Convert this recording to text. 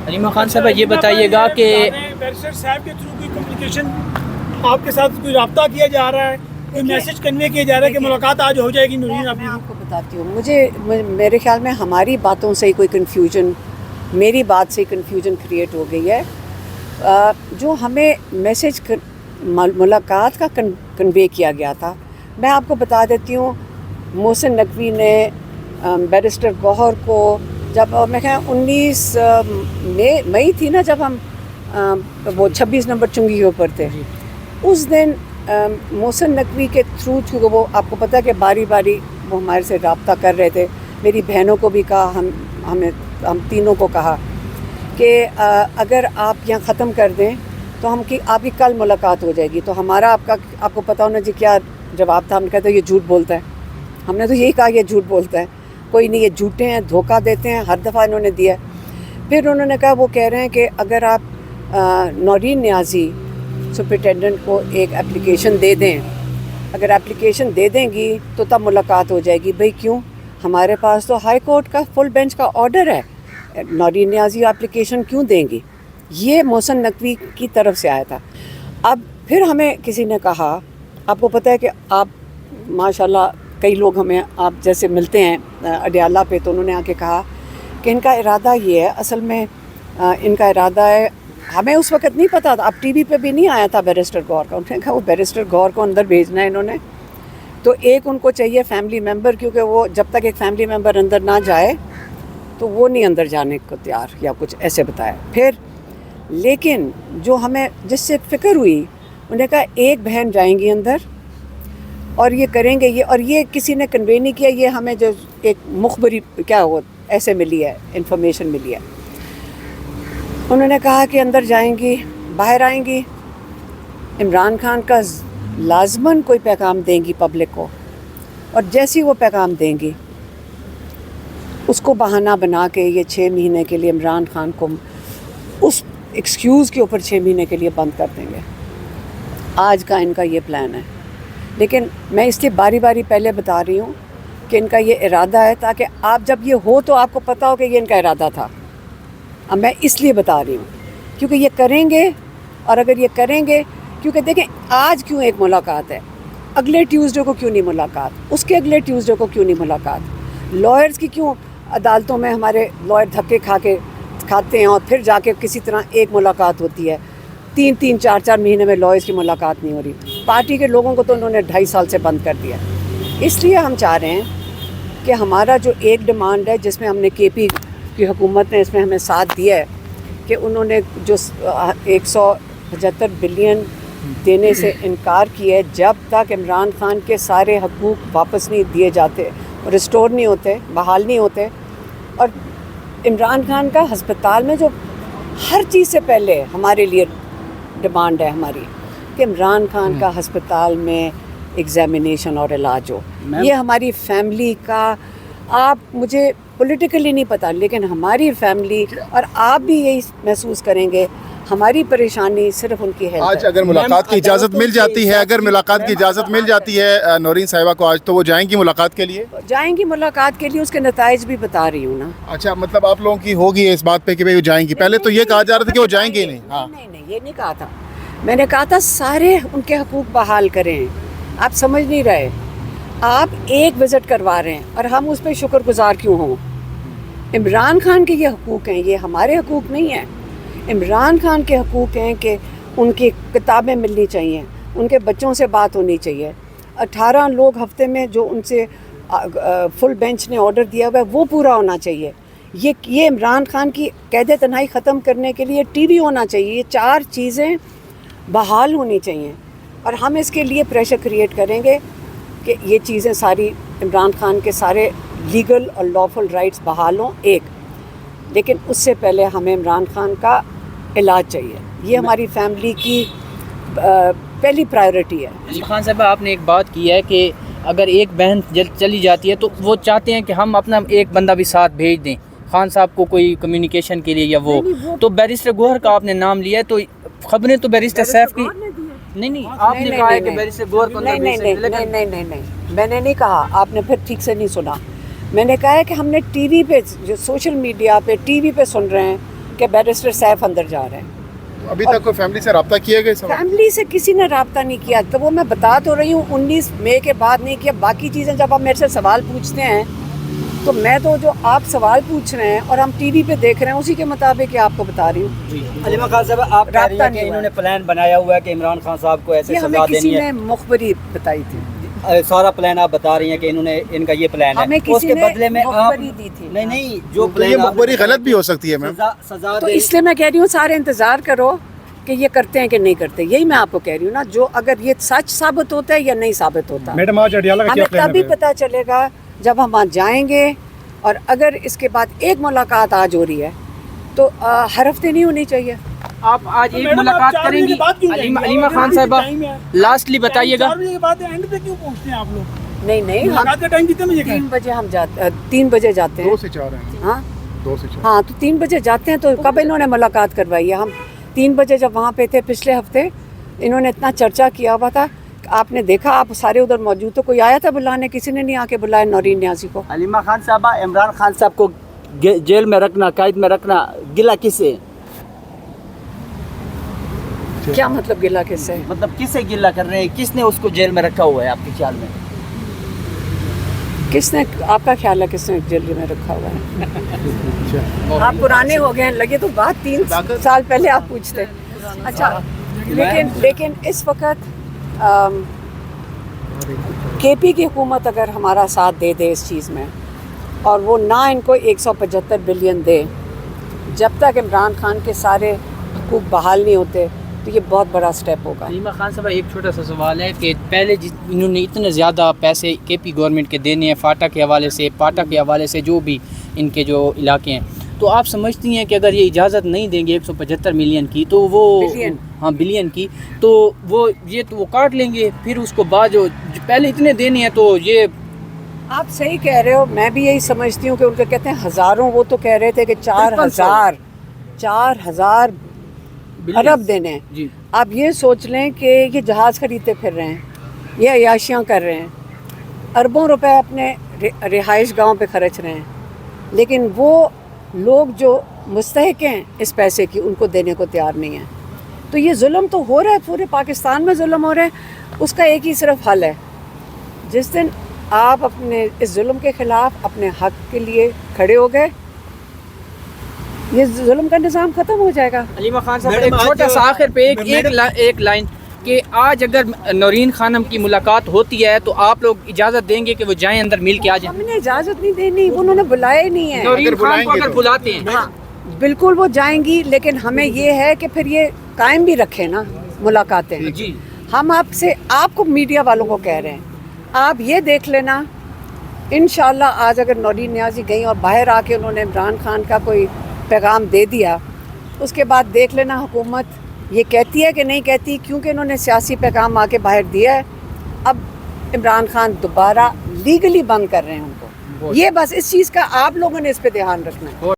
علیمہ خان صاحب یہ بتائیے گا کہ بیرسٹر صاحب کے تھرو کوئی کمیونیکیشن آپ کے ساتھ کوئی رابطہ کیا جا رہا ہے, کوئی میسج کنوے کیا جا رہا ہے کہ ملاقات آج ہو جائے گی نورین میں آپ کو بتاتی ہوں, میرے خیال میں ہماری باتوں سے ہی کوئی کنفیوژن, میری بات سے کنفیوژن کریٹ ہو گئی ہے. جو ہمیں میسج ملاقات کا کنوے کیا گیا تھا, میں آپ کو بتا دیتی ہوں. محسن نقوی نے بیرسٹر گوہر کو جب میں خیال 19 مئی تھی نا, جب ہم وہ 26 نمبر چنگی کے اوپر تھے, اس دن محسن نقوی کے تھرو, چونکہ وہ آپ کو پتہ ہے کہ باری باری وہ ہمارے سے رابطہ کر رہے تھے, میری بہنوں کو بھی کہا, ہم تینوں کو کہا کہ اگر آپ یہاں ختم کر دیں تو آپ کی کل ملاقات ہو جائے گی. تو ہمارا آپ کو پتہ ہونا جی کیا جواب تھا. ہم کہتے ہیں یہ جھوٹ بولتا ہے. ہم نے تو یہی کہا یہ جھوٹ بولتا ہے, کوئی نہیں, یہ جھوٹے ہیں, دھوکہ دیتے ہیں, ہر دفعہ انہوں نے دیا. پھر انہوں نے کہا وہ کہہ رہے ہیں کہ اگر آپ نورین نیازی سپرنٹینڈنٹ کو ایک اپلیکیشن دے دیں, اگر اپلیکیشن دے دیں گی تو تب ملاقات ہو جائے گی. بھئی کیوں؟ ہمارے پاس تو ہائی کورٹ کا فل بینچ کا آرڈر ہے, نورین نیازی اپلیکیشن کیوں دیں گی؟ یہ محسن نقوی کی طرف سے آیا تھا. اب پھر ہمیں کسی نے کہا, آپ کو پتہ ہے کہ آپ ماشاءاللہ کئی لوگ ہمیں آپ جیسے ملتے ہیں اڈیالہ پہ, تو انہوں نے آ کے کہا کہ ان کا ارادہ یہ ہے, اصل میں ان کا ارادہ ہے, ہمیں اس وقت نہیں پتا تھا, اب ٹی وی پہ بھی نہیں آیا تھا بیرسٹر گوہر کا. انہوں نے کہا وہ بیرسٹر گوہر کو اندر بھیجنا ہے انہوں نے, تو ایک ان کو چاہیے فیملی ممبر, کیونکہ وہ جب تک ایک فیملی ممبر اندر نہ جائے تو وہ نہیں اندر جانے کو تیار, یا کچھ ایسے بتایا. پھر لیکن جو ہمیں جس سے فکر ہوئی, انہوں نے کہا ایک بہن جائیں گی اندر اور یہ کریں گے یہ, اور یہ کسی نے کنوے نہیں کیا, یہ ہمیں جو ایک مخبری کیا ہو ایسے ملی ہے, انفارمیشن ملی ہے. انہوں نے کہا کہ اندر جائیں گی, باہر آئیں گی, عمران خان کا لازماً کوئی پیغام دیں گی پبلک کو, اور جیسی وہ پیغام دیں گی اس کو بہانہ بنا کے یہ 6 مہینے کے لیے عمران خان کو اس ایکسکیوز کے اوپر 6 مہینے کے لیے بند کر دیں گے. آج کا ان کا یہ پلان ہے. لیکن میں اس لیے باری باری پہلے بتا رہی ہوں کہ ان کا یہ ارادہ ہے, تاکہ آپ جب یہ ہو تو آپ کو پتہ ہو کہ یہ ان کا ارادہ تھا. اب میں اس لیے بتا رہی ہوں کیونکہ یہ کریں گے, اور اگر یہ کریں گے, کیونکہ دیکھیں آج کیوں ایک ملاقات ہے, اگلے ٹیوزڈے کو کیوں نہیں ملاقات, اس کے اگلے ٹیوزڈے کو کیوں نہیں ملاقات, لائرز کی کیوں عدالتوں میں ہمارے لائر دھکے کھاتے ہیں اور پھر جا کے کسی طرح ایک ملاقات ہوتی ہے. 3 4 مہینے میں لائرز کی ملاقات نہیں ہو رہی. پارٹی کے لوگوں کو تو انہوں نے 2.5 سال سے بند کر دیا. اس لیے ہم چاہ رہے ہیں کہ ہمارا جو ایک ڈیمانڈ ہے, جس میں ہم نے کے پی کی حکومت نے اس میں ہمیں ساتھ دیا ہے, کہ انہوں نے جو 175 بلین دینے سے انکار کیا ہے, جب تک عمران خان کے سارے حقوق واپس نہیں دیے جاتے, ریسٹور نہیں ہوتے, بحال نہیں ہوتے. اور عمران خان کا ہسپتال میں جو ہر چیز سے پہلے ہمارے لیے ڈیمانڈ ہے ہماری کہ عمران خان کا ہسپتال میں ایگزامینیشن اور علاج ہو. یہ ہماری فیملی کا, آپ مجھے پولیٹیکلی نہیں پتہ, لیکن ہماری فیملی اور آپ بھی یہی محسوس کریں گے, ہماری پریشانی صرف ان کی ہے. آج اگر ملاقات کی اجازت مل جاتی ہے, اگر ملاقات کی اجازت مل جاتی ہے نورین صاحبہ کو آج, تو وہ جائیں گی ملاقات کے لیے؟ جائیں گی ملاقات کے لیے, اس کے نتائج بھی بتا رہی ہوں نا. اچھا, مطلب آپ لوگوں کی ہوگی اس بات پہ کہ وہ جائیں گی. پہلے تو یہ کہا جا رہا تھا کہ وہ جائیں گے نہیں. ہاں نہیں, یہ نہیں کہا تھا. میں نے کہا تھا سارے ان کے حقوق بحال کریں. آپ سمجھ نہیں رہے, آپ ایک وزٹ کروا رہے ہیں اور ہم اس پہ شکر گزار کیوں ہوں. عمران خان کے یہ حقوق ہیں, یہ ہمارے حقوق نہیں ہیں. عمران خان کے حقوق ہیں کہ ان کی کتابیں ملنی چاہیے, ان کے بچوں سے بات ہونی چاہیے. 18 لوگ ہفتے میں جو ان سے فل بینچ نے آرڈر دیا ہوا ہے وہ پورا ہونا چاہیے. یہ عمران خان کی قید تنہائی ختم کرنے کے لیے ٹی وی ہونا چاہیے. یہ 4 چیزیں بحال ہونی چاہیے, اور ہم اس کے لیے پریشر کریٹ کریں گے کہ یہ چیزیں ساری عمران خان کے سارے لیگل اور لافل رائٹس بحال ہوں. ایک, لیکن اس سے پہلے ہمیں عمران خان کا علاج چاہیے. یہ ہماری فیملی کی پہلی پرائیورٹی ہے. خان صاحب آپ نے ایک بات کی ہے کہ اگر ایک بہن چلی جاتی ہے تو وہ چاہتے ہیں کہ ہم اپنا ایک بندہ بھی ساتھ بھیج دیں خان صاحب کو کوئی کمیونیکیشن کے لیے, یا وہ تو بیرسٹر گوہر کا آپ نے نام لیا ہے, تو خبریں تو بیرسٹر صاحب کی نہیں, آپ نے کہا ہے کہ بیرسٹر گوہر کو نہیں, میں نے نہیں کہا. آپ نے پھر ٹھیک سے نہیں سنا. میں نے کہا ہے کہ ہم نے ٹی وی پہ, جو سوشل میڈیا پہ ٹی وی پہ سن رہے ہیں, کہ بیرسٹر سیف اندر جا رہے ہیں. ابھی تک کوئی فیملی سے رابطہ کیا گیا اس سوال؟ فیملی سے کسی نے رابطہ نہیں کیا. تو وہ میں بتا تو رہی ہوں 19 مئی کے بعد نہیں کیا. باقی چیزیں جب آپ میرے سے سوال پوچھتے ہیں تو میں تو جو آپ سوال پوچھ رہے ہیں اور ہم ٹی وی پہ دیکھ رہے ہیں اسی کے مطابق ہی آپ کو بتا رہی ہوں. جی علیمہ خان صاحب آپ کہہ رہی ہیں کہ انہوں نے پلان بنایا ہوا ہے کہ عمران خان صاحب کو ایسے یہ سزا ہمیں کسی دینی نے ہے. مخبری بتائی تھی. سارا پلان آپ بتا رہی ہیں کہ انہوں نے ان کا یہ پلان ہمیں ہے. اس کسی کے نے بدلے میں آپ مخبری دی تھی. نہیں جو تو یہ پلان مخبری غلط بھی ہو سکتی ہے میم. سزا تو اس لیے میں کہہ رہی ہوں سارے انتظار کرو کہ یہ کرتے ہیں کہ نہیں کرتے. یہی میں آپ کو کہہ رہی ہوں نا, جو اگر یہ سچ ثابت ہوتا ہے یا نہیں ثابت ہوتا میڈم آج اڈیالہ کا کیا ہمیں پلان تبھی ہے؟ پتہ چلے گا جب ہم وہاں جائیں گے. اور اگر اس کے بعد ایک ملاقات آج ہو رہی ہے تو ہر ہفتے نہیں ہونی چاہیے. آپ آج ایک میڈم، آپ ملاقات 4 کریں بجے گی کے بعد کیوں جائیں گے؟ علیمہ خان صاحبہ, لاسٹلی بتائیے گا. 4 بجے کے بعد اینڈ پہ کیوں پہنچتے ہیں آپ لوگ؟ نہیں ملاقات کا ٹائم کتنے بجے کا ہے؟ 3 بجے ہم جاتے 3 بجے جاتے ہیں. 2 سے 4 ہیں. ہاں 2 سے 4. ہاں تو 3 بجے جاتے ہیں. تو کب انہوں نے ملاقات کروائی ہے؟ ہم 3 بجے جب وہاں پہ تھے پچھلے ہفتے, انہوں نے اتنا چرچا کیا ہوا تھا. آپ نے دیکھا, آپ سارے ادھر موجود تو کوئی آیا تھا بلانے؟ کسی نے نہیں آ کے بلایا نورین نیازی کو. علیمہ خان صاحبہ عمران خان صاحب کو جیل میں رکھنا, قید میں رکھنا, گلہ کس سے؟ کیا مطلب گلا کس سے؟ مطلب کس سے گلہ کر رہے ہیں؟ کس نے اس کو جیل میں رکھا ہوا ہے آپ کے خیال میں؟ کس نے, آپ کا خیال ہے کس نے جیل میں رکھا ہوا ہے؟ آپ پرانے ہو گئے ہیں, لگے تو بات 3 سال پہلے آپ پوچھتے. اچھا لیکن اس وقت کے پی کی حکومت اگر ہمارا ساتھ دے دے اس چیز میں, اور وہ نہ ان کو 175 بلین دے, جب تک عمران خان کے سارے حقوق بحال نہیں ہوتے تو یہ بہت بڑا سٹیپ ہوگا. علیمہ خان صاحب ایک چھوٹا سا سوال ہے کہ پہلے انہوں نے اتنے زیادہ پیسے کے پی گورنمنٹ کے دینے ہیں, فاٹا کے حوالے سے, پاٹا کے حوالے سے, جو بھی ان کے جو علاقے ہیں, تو آپ سمجھتی ہیں کہ اگر یہ اجازت نہیں دیں گے 175 ملین کی تو وہ بلین کی, تو وہ یہ تو وہ کاٹ لیں گے, پھر اس کو بعد جو پہلے اتنے دینے ہیں تو یہ. آپ صحیح کہہ رہے ہو, میں بھی یہی سمجھتی ہوں کہ ان کے کہتے ہیں ہزاروں, وہ تو کہہ رہے تھے کہ 4,000 ارب دینے ہیں. جی آپ یہ سوچ لیں کہ یہ جہاز خریدتے پھر رہے ہیں, یہ عیاشیاں کر رہے ہیں, اربوں روپے اپنے رہائش گاہوں پہ خرچ رہے ہیں, لیکن وہ لوگ جو مستحق ہیں اس پیسے کی ان کو دینے کو تیار نہیں ہیں. تو یہ ظلم تو ہو رہا ہے, پورے پاکستان میں ظلم ہو رہا ہے. اس کا ایک ہی صرف حل ہے, جس دن آپ اپنے اس ظلم کے خلاف اپنے حق کے لیے کھڑے ہو گئے, یہ ظلم کا نظام ختم ہو جائے گا. علیمہ خان صاحب ایک چھوٹا سا آخر پہ ایک لائن کہ آج اگر نورین خانم کی ملاقات ہوتی ہے تو آپ لوگ اجازت دیں گے کہ وہ جائیں اندر مل کے آ جائیں؟ ہم نے اجازت نہیں دینی, انہوں نے بلایا ہی نہیں ہے. نورین خان کو اگر بلاتے ہیں ہاں بالکل وہ جائیں گی, لیکن ہمیں یہ ہے کہ پھر یہ قائم بھی رکھیں نا ملاقاتیں. جی ہم آپ کو میڈیا والوں کو کہہ رہے ہیں, آپ یہ دیکھ لینا انشاءاللہ آج اگر نورین نیازی گئیں اور باہر آ کے انہوں نے عمران خان کا کوئی پیغام دے دیا, اس کے بعد دیکھ لینا حکومت یہ کہتی ہے کہ نہیں کہتی, کیونکہ انہوں نے سیاسی پیغام آ کے باہر دیا ہے. اب عمران خان دوبارہ لیگلی بند کر رہے ہیں ان کو. یہ بس اس چیز کا آپ لوگوں نے اس پہ دھیان رکھنا ہے.